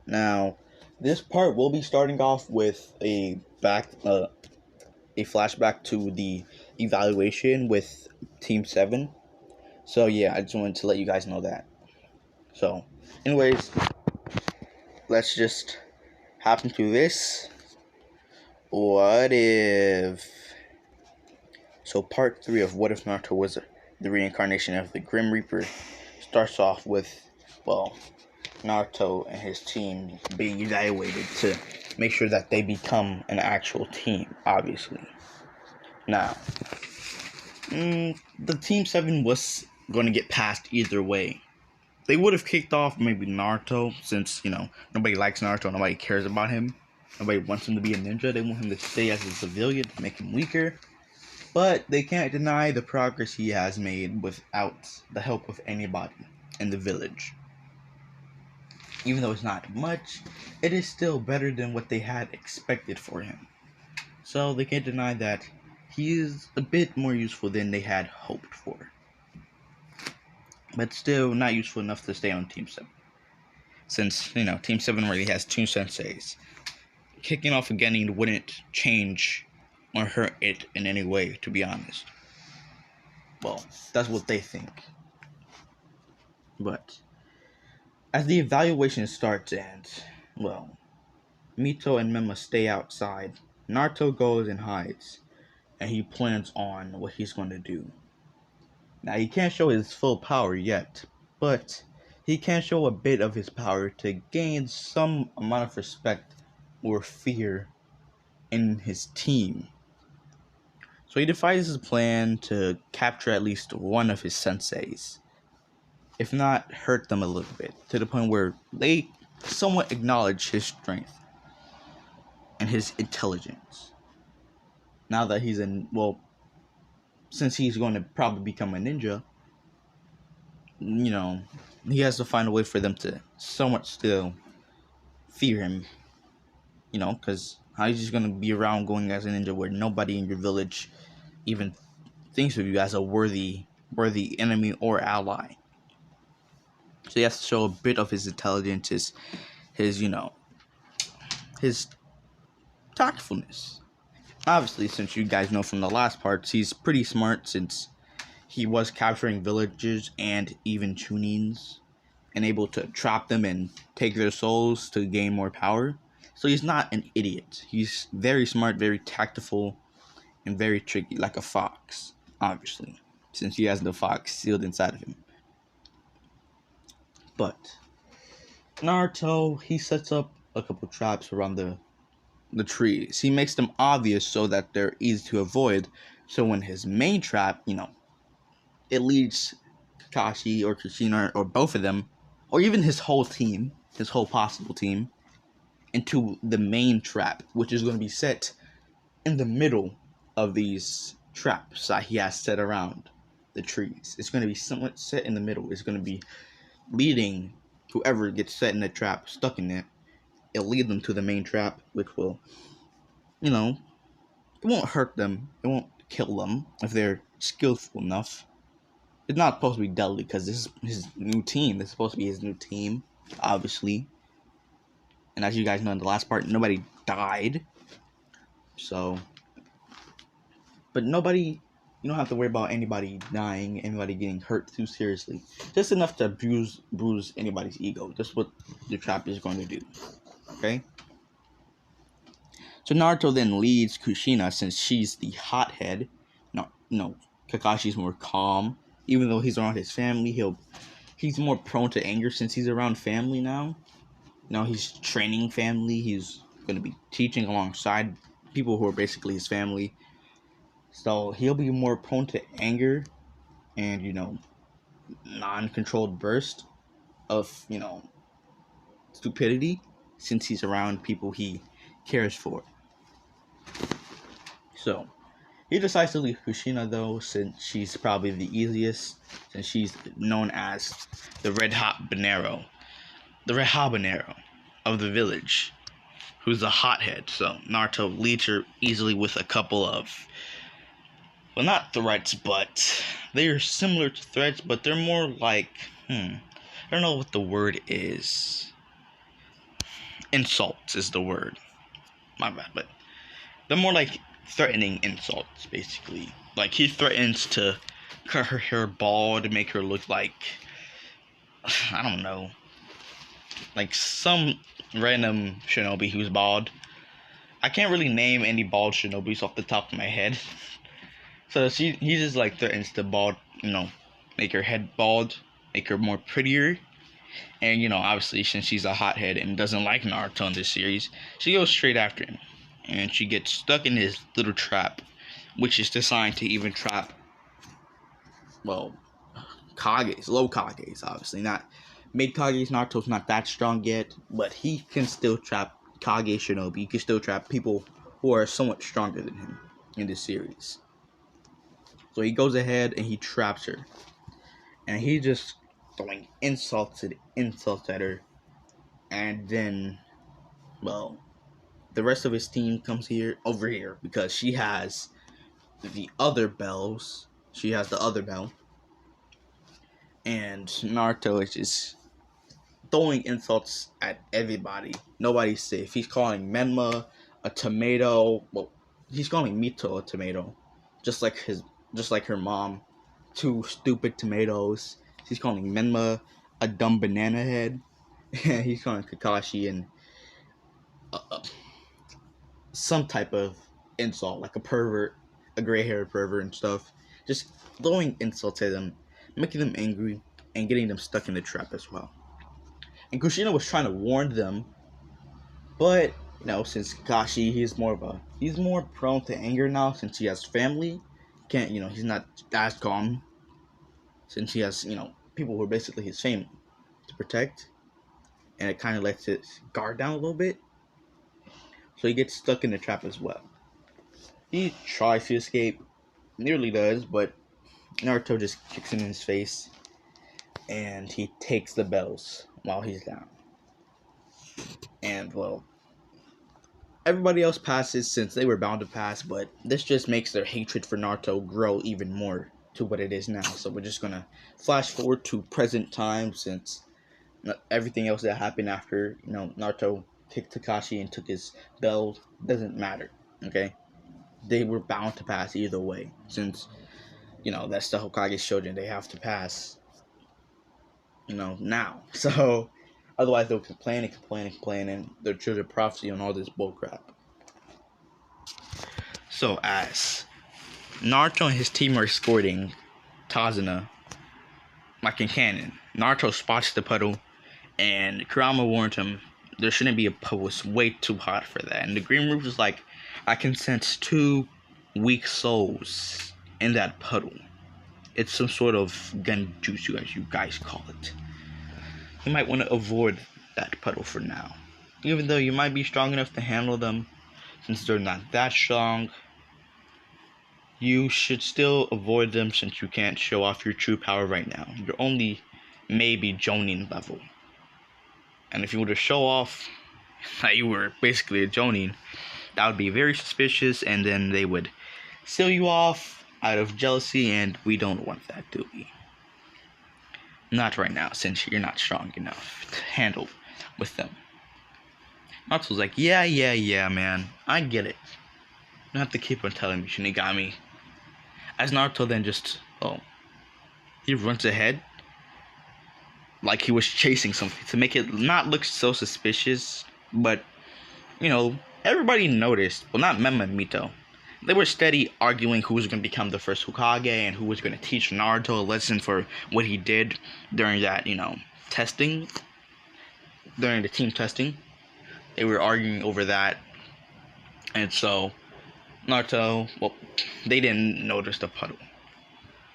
Now, this part will be starting off with a flashback to the evaluation with Team 7. So yeah, I just wanted to let you guys know that. So, anyways, let's just hop into this. What if... So part 3 of What If Naruto Was the Reincarnation of the Grim Reaper starts off with, well, Naruto and his team being evaluated to make sure that they become an actual team, obviously. Now, the Team 7 was going to get passed either way. They would have kicked off maybe Naruto, since, nobody likes Naruto, nobody cares about him. Nobody wants him to be a ninja. They want him to stay as a civilian to make him weaker. But they can't deny the progress he has made without the help of anybody in the village. Even though it's not much, it is still better than what they had expected for him. So they can't deny that he is a bit more useful than they had hoped for. But still not useful enough to stay on Team 7. Since, Team 7 already has 2 senseis. Kicking off again wouldn't change or hurt it in any way, to be honest. Well, that's what they think. But as the evaluation starts and, well, Mito and Mema stay outside, Naruto goes and hides, and he plans on what he's going to do. Now, he can't show his full power yet, but he can show a bit of his power to gain some amount of respect or fear in his team. So he devises a plan to capture at least one of his senseis, if not hurt them a little bit, to the point where they somewhat acknowledge his strength and his intelligence. Now that he's since he's going to probably become a ninja, he has to find a way for them to somewhat still fear him, because how he's just going to be around going as a ninja where nobody in your village even thinks of you as a worthy enemy or ally. So he has to show a bit of his intelligence, his tactfulness. Obviously, since you guys know from the last parts, he's pretty smart since he was capturing villagers and even tunings and able to trap them and take their souls to gain more power. So he's not an idiot. He's very smart, very tactful, and very tricky, like a fox, obviously, since he has the fox sealed inside of him. But Naruto, he sets up a couple traps around the trees. He makes them obvious so that they're easy to avoid. So when his main trap, it leads Kakashi or Kushina or both of them, or even his whole team, his whole possible team, into the main trap, which is going to be set in the middle of these traps that he has set around the trees. It's going to be somewhat set in the middle. It's going to be leading whoever gets set in the trap, stuck in it. It'll lead them to the main trap, which will, it won't hurt them. It won't kill them if they're skillful enough. It's not supposed to be deadly because this is his new team. This is supposed to be his new team, obviously. And as you guys know in the last part, nobody died. So, but nobody, you don't have to worry about anybody dying, anybody getting hurt too seriously. Just enough to bruise anybody's ego. That's what the trap is going to do. Okay? So Naruto then leads Kushina since she's the hothead. Kakashi's more calm. Even though he's around his family, he's more prone to anger since he's around family now. He's training family. He's going to be teaching alongside people who are basically his family. So he'll be more prone to anger and, non-controlled burst of, stupidity since he's around people he cares for. So he decides to leave Kushina though, since she's probably the easiest, since she's known as the red habanero of the village, who's a hothead. So Naruto leads her easily with a couple of, well, not threats, but they are similar to threats, but they're more like, I don't know what the word is. insults is the word. My bad, but they're more like threatening insults, basically. Like, he threatens to cut her hair bald to make her look like, I don't know, like some random shinobi who's bald. I can't really name any bald shinobis off the top of my head. So he just like threatens to bald, make her head bald, make her more prettier. And, obviously, since she's a hothead and doesn't like Naruto in this series, she goes straight after him. And she gets stuck in his little trap, which is designed to even trap, well, Kages, low Kages, obviously. Not mid Kages. Naruto's not that strong yet, but he can still trap Kage Shinobi. He can still trap people who are somewhat stronger than him in this series. So he goes ahead and he traps her. And he just throwing insults at her. And then, well, the rest of his team comes over here because she has the other bells. She has the other bell. And Naruto is just throwing insults at everybody. Nobody's safe. He's calling Menma a tomato. Well, he's calling Mito a tomato. Just like her mom. 2 stupid tomatoes. He's calling Menma a dumb banana head. And he's calling Kakashi and some type of insult, like a pervert, a gray-haired pervert and stuff. Just throwing insults at them, making them angry, and getting them stuck in the trap as well. And Kushina was trying to warn them, but since Kakashi, he's more prone to anger now since he has family. He's not as calm since he has people who are basically his family to protect, and it kind of lets his guard down a little bit. So he gets stuck in the trap as well. He tries to escape, nearly does, but Naruto just kicks him in his face, and he takes the bells while he's down. And, well, everybody else passes since they were bound to pass, but this just makes their hatred for Naruto grow even more to what it is now. So we're just gonna flash forward to present time since everything else that happened after, Naruto kicked Kakashi and took his belt doesn't matter, okay? They were bound to pass either way since, that's the Hokage's children. They have to pass, now. So, otherwise they'll complain and their children prophecy on all this bullcrap. So, as Naruto and his team are escorting Tazuna, like in canon, Naruto spots the puddle, and Kurama warned him there shouldn't be a puddle. It's way too hot for that. And the Green Root was like, I can sense 2 weak souls in that puddle. It's some sort of genjutsu, as you guys call it. You might want to avoid that puddle for now. Even though you might be strong enough to handle them, since they're not that strong, you should still avoid them since you can't show off your true power right now. You're only maybe Jonin level. And if you were to show off that you were basically a Jonin, that would be very suspicious, and then they would seal you off out of jealousy, and we don't want that, do we? Not right now, since you're not strong enough to handle with them. Naruto's like, yeah, man, I get it. You don't have to keep on telling me, Shinigami. As Naruto then he runs ahead like he was chasing something to make it not look so suspicious, but, everybody noticed, well, not Menma and Mito. They were steady arguing who was going to become the first Hokage and who was going to teach Naruto a lesson for what he did during that, testing, during the team testing. They were arguing over that, and so Naruto, they didn't notice the puddle,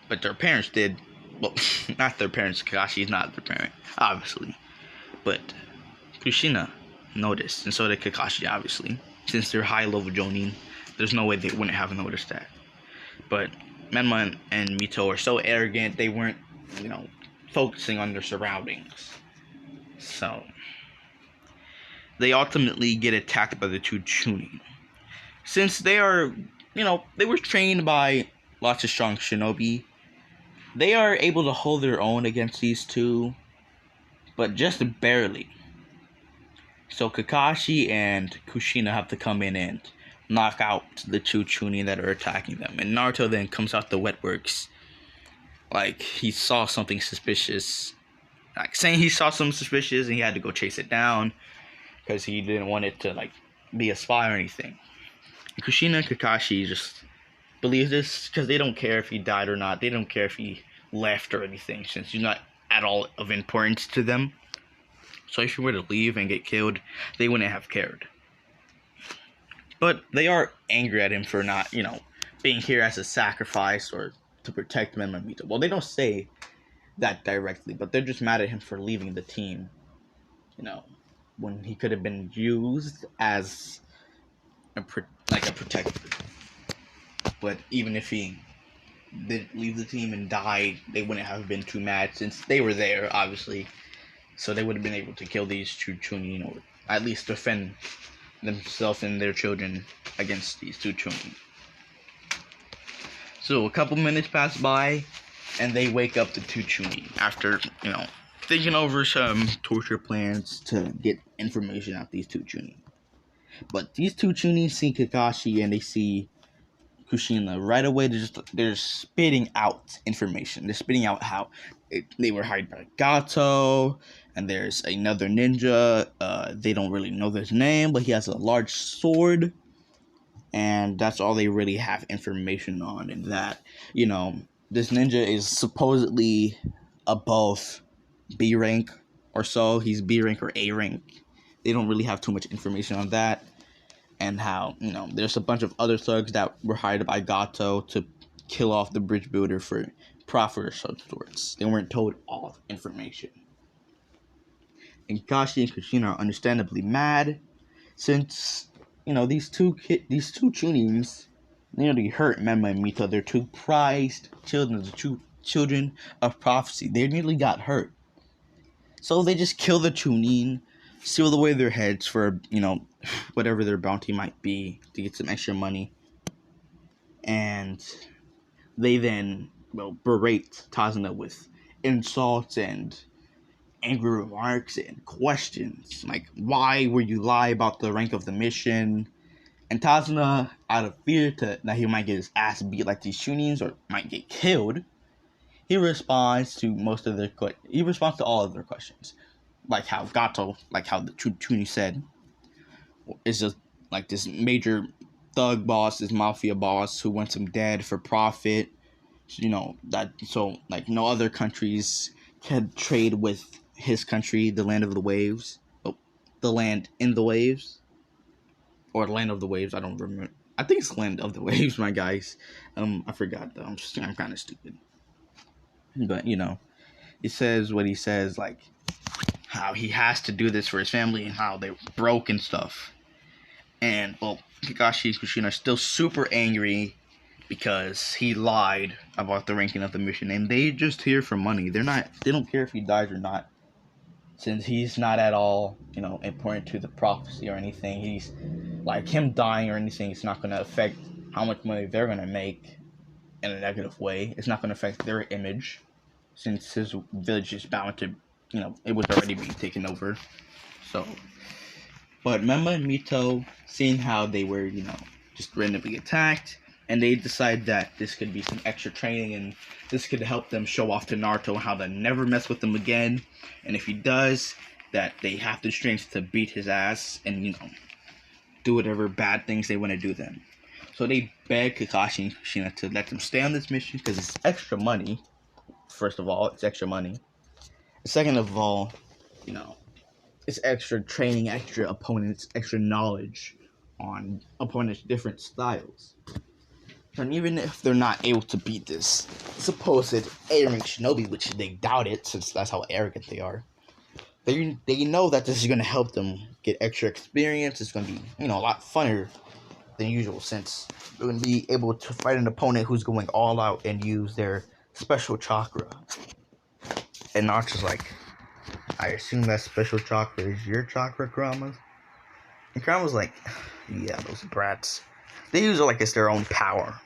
but their parents did. Well, not their parents. Kakashi's not their parent, obviously, but Kushina noticed, and so did Kakashi, obviously, since they're high-level Jonin. There's no way they wouldn't have noticed that. But Menma and Mito are so arrogant, they weren't, focusing on their surroundings. So they ultimately get attacked by the 2 Chunin. Since they are, they were trained by lots of strong shinobi, they are able to hold their own against these 2, but just barely. So Kakashi and Kushina have to come in and knock out the two Chunin that are attacking them. And Naruto then comes out the wet works. Like, he saw something suspicious. Like, saying he saw something suspicious and he had to go chase it down. Because he didn't want it to, like, be a spy or anything. And Kushina and Kakashi just believe this because they don't care if he died or not. They don't care if he left or anything, since he's not at all of importance to them. So if he were to leave and get killed, they wouldn't have cared. But they are angry at him for not, being here as a sacrifice or to protect Memamito. Well, they don't say that directly, but they're just mad at him for leaving the team. When he could have been used as a protector. But even if he did leave the team and died, they wouldn't have been too mad since they were there, obviously. So they would have been able to kill these two Chunin, or at least defend themselves and their children against these two Chunin. So a couple minutes pass by, and they wake up the two Chunin after, thinking over some torture plans to get information out these two Chunin. But these two Chunin see Kakashi and they see Kushina right away. They're spitting out information. They're spitting out how they were hired by Gato, and there's another ninja. They don't really know his name, but he has a large sword, and that's all they really have information on. And that, this ninja is supposedly above B rank or so. He's B rank or A rank. They don't really have too much information on that. And how, there's a bunch of other thugs that were hired by Gato to kill off the bridge builder for profit or some sorts. They weren't told all information. And Kakashi and Kushina are understandably mad since, these two Chunins nearly hurt Mema and Mito. They're two prized children, the two children of prophecy. They nearly got hurt. So they just kill the Chunin, seal away their heads for, whatever their bounty might be to get some extra money. And they then, berate Tazuna with insults and angry remarks and questions. Like, why would you lie about the rank of the mission? And Tazuna, out of fear that he might get his ass beat like these Chunins or might get killed, he responds to all of their questions. Like how Gato, like how the Chunin said, is just like this major thug boss, this mafia boss who wants him dead for profit. No other countries can trade with his country, the land of the waves. Oh, the land in the waves. Or land of the waves, I don't remember. I think it's land of the waves, my guys. I forgot though. I'm kind of stupid. But he says what he says, like how he has to do this for his family and how they're broke and stuff. And Kakashi and Kushina are still super angry because he lied about the ranking of the mission, and they just here for money. They don't care if he dies or not, since he's not at all, important to the prophecy or anything. He's like, him dying or anything, it's not going to affect how much money they're going to make in a negative way. It's not going to affect their image, since his village is bound to, it was already being taken over. So, but Mema and Mito, seeing how they were, just randomly attacked, and they decide that this could be some extra training, and this could help them show off to Naruto how to never mess with him again, and if he does, that they have the strength to beat his ass, and, do whatever bad things they want to do then. So they beg Kakashi and Kushina to let them stay on this mission, because it's extra money. First of all, it's extra money. Second of all, it's extra training, extra opponents, extra knowledge on opponents' different styles. And even if they're not able to beat this supposed A-rank shinobi, which they doubt it, since that's how arrogant they are, they know that this is going to help them get extra experience. It's going to be, a lot funner than usual, since they're going to be able to fight an opponent who's going all out and use their special chakra. And Naruto's like, I assume that special chakra is your chakra, Kurama? And Kurama's like, yeah, those brats. They use it like it's their own power.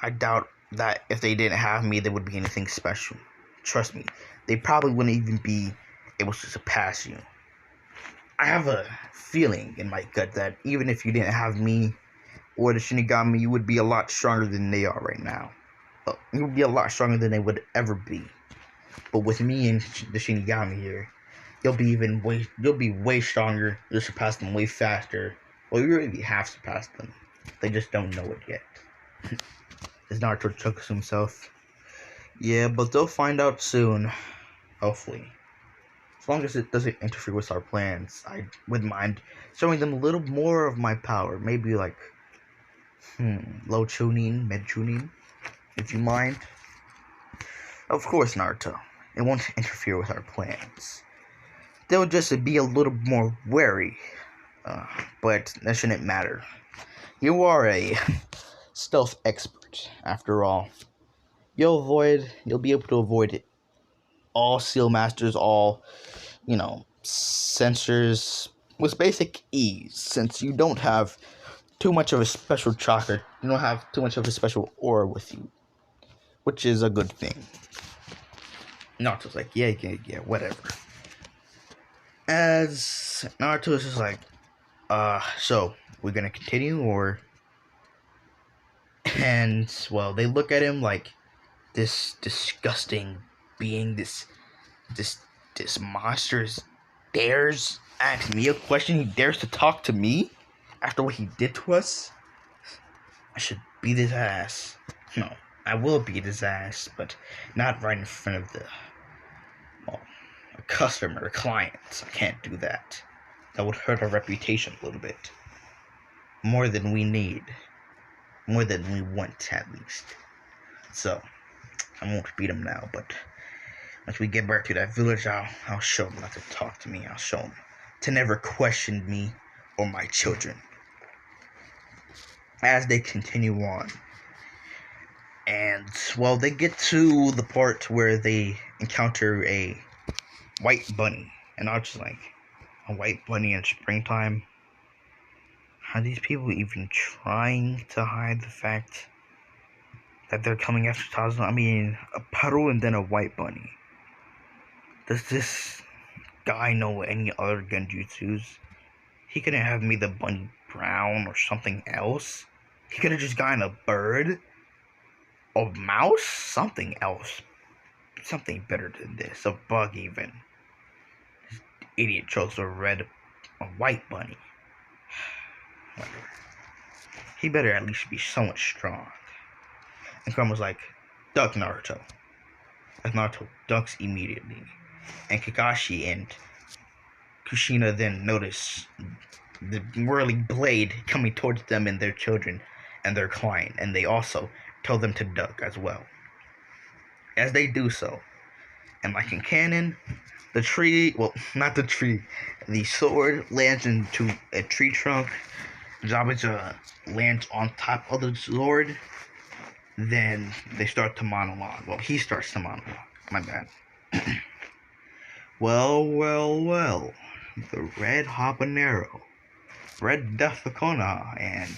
I doubt that if they didn't have me, there would be anything special. Trust me, they probably wouldn't even be able to surpass you. I have a feeling in my gut that even if you didn't have me or the Shinigami, you would be a lot stronger than they are right now. You would be a lot stronger than they would ever be. But with me and the Shinigami here, you'll be way stronger. You'll surpass them way faster. Well, you already have surpassed them. They just don't know it yet. As Naruto chuckles himself. Yeah, but they'll find out soon. Hopefully. As long as it doesn't interfere with our plans, I wouldn't mind showing them a little more of my power. Maybe like, low tuning, mid tuning, if you mind. Of course, Naruto. It won't interfere with our plans. They'll just be a little more wary. But that shouldn't matter. You are a stealth expert, after all. You'll be able to avoid all seal masters, all, sensors with basic ease, since you don't have too much of a special chakra, you don't have too much of a special aura with you, which is a good thing. Naruto's like, yeah, whatever. As Naruto's just like, so, we're gonna continue, or... And, well, they look at him like this disgusting being, this monster dares ask me a question. He dares to talk to me after what he did to us. I should beat his ass. No, I will beat his ass, but not right in front of a customer, a client. I can't do that. That would hurt our reputation a little bit. More than we need. More than we want, at least. So, I won't beat him now, but once we get back to that village, I'll show him not to talk to me. I'll show him to never question me or my children. As they continue on. And, well, they get to the part where they encounter a white bunny. And I was just like, a white bunny in springtime? Are these people even trying to hide the fact that they're coming after Tazo? I mean, a puddle and then a white bunny. Does this guy know any other genjutsus? He couldn't have made the bunny brown or something else. He could have just gotten a bird, a mouse, something else, something better than this, a bug even. This idiot chose a white bunny. Whatever. He better at least be somewhat strong. And Kurama's like, duck, Naruto. As Naruto ducks immediately. And Kakashi and Kushina then notice the whirling blade coming towards them and their children and their client, and they also tell them to duck as well. As they do so, and like in canon, the sword lands into a tree trunk. Zabuza lands on top of the sword. Then they start to monologue. Well, he starts to monologue. My bad. Well. The Red Habanero, Red Defacona, and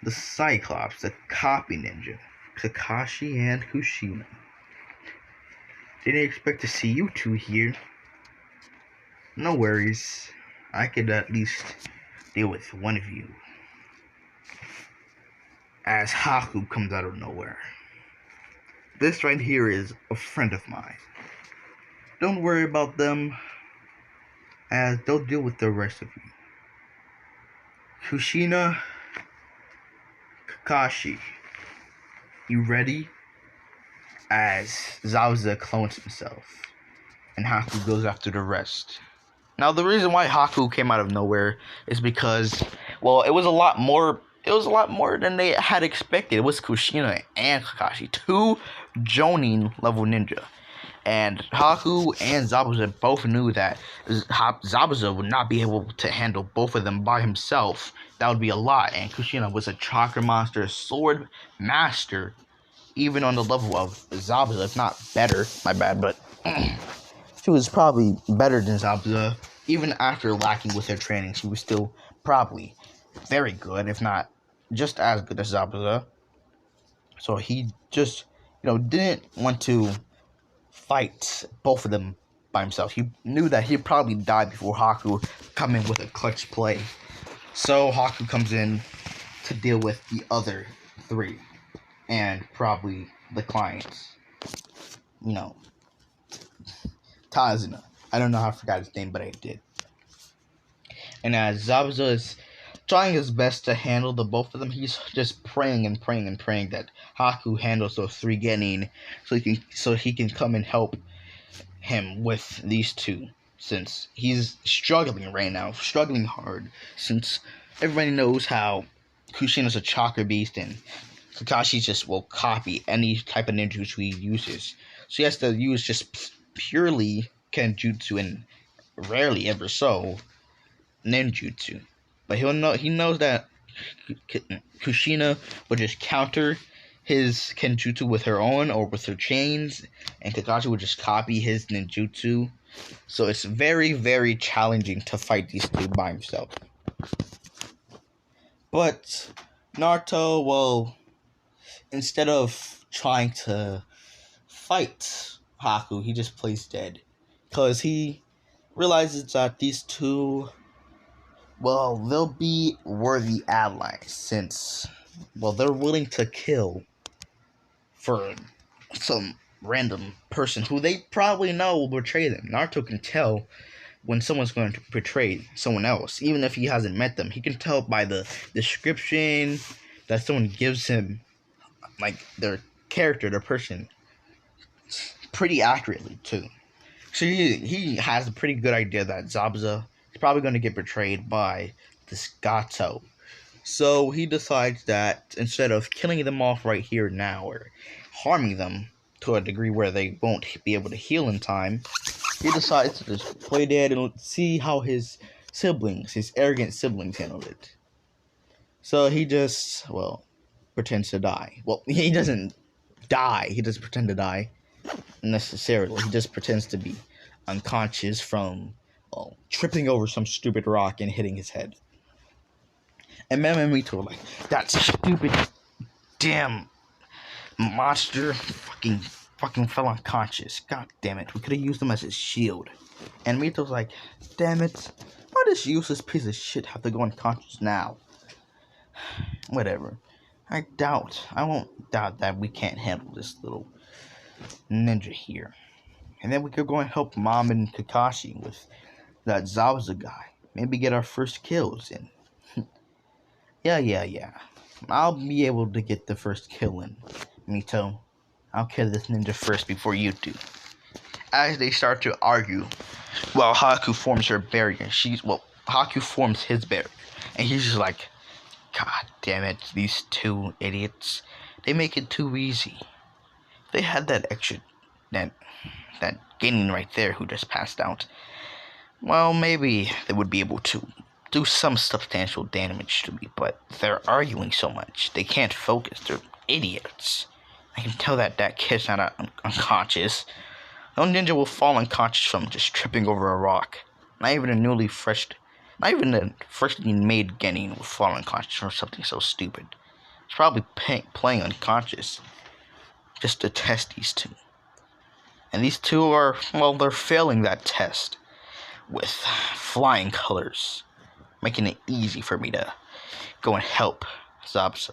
the Cyclops, the Copy Ninja, Kakashi and Kushina. Didn't expect to see you two here. No worries. I could at least deal with one of you. As Haku comes out of nowhere. This right here is a friend of mine. Don't worry about them, as they'll deal with the rest of you. Kushina, Kakashi, you ready? As Zabuza clones himself, and Haku goes after the rest. Now, the reason why Haku came out of nowhere is because, well, it was a lot more than they had expected. It was Kushina and Kakashi, 2 Jonin level ninja. And Haku and Zabuza both knew that Zabuza would not be able to handle both of them by himself. That would be a lot. And Kushina was a chakra monster, sword master, even on the level of Zabuza, if not better. My bad, but she was probably better than Zabuza. Even after lacking with her training, she was still probably very good, if not just as good as Zabuza. So he just, didn't want to fight both of them by himself. He knew that he'd probably die before Haku come in with a clutch play. So Haku comes in to deal with the other three and probably the clients. Tazuna. I don't know how I forgot his name, but I did. And as Zabuza is trying his best to handle the both of them, he's just praying and praying and praying that Haku handles those three Genin so he can come and help him with these two, since he's struggling right now, struggling hard, since everybody knows how Kushina's a chakra beast and Kakashi just will copy any type of ninjutsu he uses. So he has to use just purely kenjutsu and rarely ever so ninjutsu. But he knows that Kushina would just counter his kenjutsu with her own or with her chains, and Kakashi would just copy his ninjutsu. So it's very, very challenging to fight these two by himself. But Naruto, well, instead of trying to fight Haku, he just plays dead. Because he realizes that these two, well, they'll be worthy allies since, well, they're willing to kill for some random person who they probably know will betray them. Naruto can tell when someone's going to betray someone else, even if he hasn't met them. He can tell by the description that someone gives him, like, their character, their person, pretty accurately, too. So he has a pretty good idea that Zabuza is probably going to get betrayed by this Gato. So he decides that instead of killing them off right here now or harming them to a degree where they won't be able to heal in time, he decides to just play dead and see how his arrogant siblings, handle it. So he just, well, pretends to die. Well, he doesn't die. He doesn't pretend to die necessarily. He just pretends to be unconscious from, well, tripping over some stupid rock and hitting his head. And Mem and Mito were like, that stupid damn monster fucking fell unconscious. God damn it. We could have used him as his shield. And Mito's like, damn it. Why does this useless piece of shit have to go unconscious now? Whatever. I won't doubt that we can't handle this little ninja here. And then we could go and help Mom and Kakashi with that Zabuza guy. Maybe get our first kills in. Yeah. I'll be able to get the first kill in, Mito. I'll kill this ninja first before you do. As they start to argue, while Haku forms her barrier, Haku forms his barrier, and he's just like, God damn it, these two idiots. They make it too easy. They had that extra, that Genin right there who just passed out. Well, maybe they would be able to do some substantial damage to me, but they're arguing so much. They can't focus. They're idiots. I can tell that kid's not unconscious. No ninja will fall unconscious from just tripping over a rock. Not even a freshly made Genin will fall unconscious from something so stupid. It's probably playing unconscious just to test these two. And these two are, well, they're failing that test with flying colors, making it easy for me to go and help Zabuza.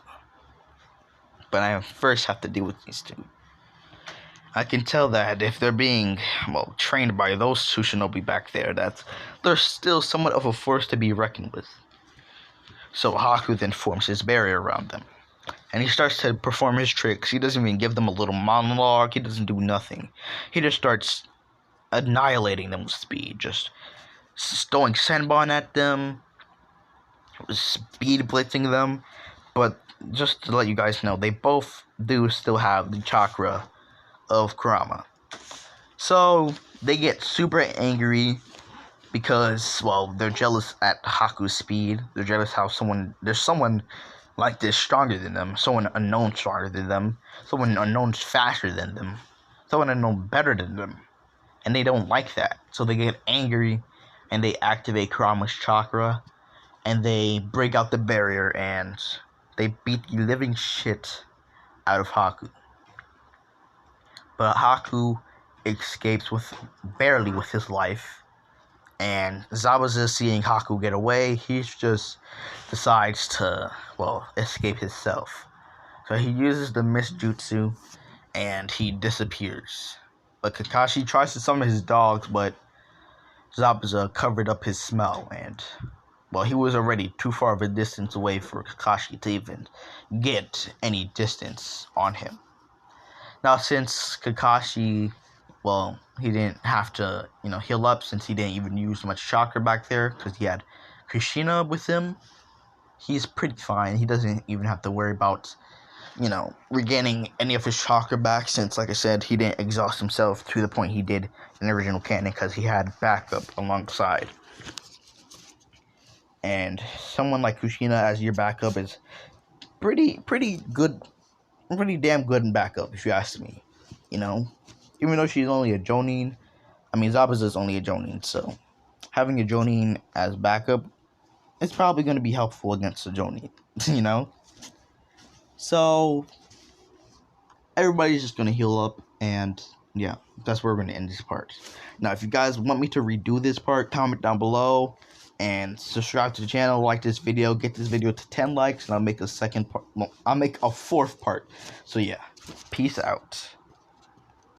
But I first have to deal with these two. I can tell that if they're being, well, trained by those two shinobi back there, that they're still somewhat of a force to be reckoned with. So Haku then forms his barrier around them. And he starts to perform his tricks. He doesn't even give them a little monologue. He doesn't do nothing. He just starts annihilating them with speed. Just throwing Senbon at them. Speed blitzing them. But just to let you guys know, they both do still have the chakra of Kurama. So they get super angry because, well, they're jealous at Haku's speed. They're jealous how there's someone like this stronger than them, someone unknown stronger than them, someone unknown faster than them, someone unknown better than them, and they don't like that. So they get angry and they activate Kurama's chakra and they break out the barrier and they beat the living shit out of Haku. But Haku escapes with barely with his life. And Zabuza, seeing Haku get away, he just decides to, well, escape himself. So he uses the mist jutsu and he disappears. But Kakashi tries to summon his dogs, but Zabuza covered up his smell, and well, he was already too far of a distance away for Kakashi to even get any distance on him. Now, since Kakashi, well, he didn't have to, heal up since he didn't even use much chakra back there because he had Kushina with him. He's pretty fine. He doesn't even have to worry about, regaining any of his chakra back since, like I said, he didn't exhaust himself to the point he did in the original canon because he had backup alongside. And someone like Kushina as your backup is pretty good, pretty damn good in backup, if you ask me. Even though she's only a Jonin, Zabuza is only a Jonin, so having a Jonin as backup is probably going to be helpful against a Jonin, So, everybody's just going to heal up, and yeah, that's where we're going to end this part. Now, if you guys want me to redo this part, comment down below, and subscribe to the channel, like this video, get this video to 10 likes, and I'll make a second part, I'll make a fourth part. So yeah, peace out.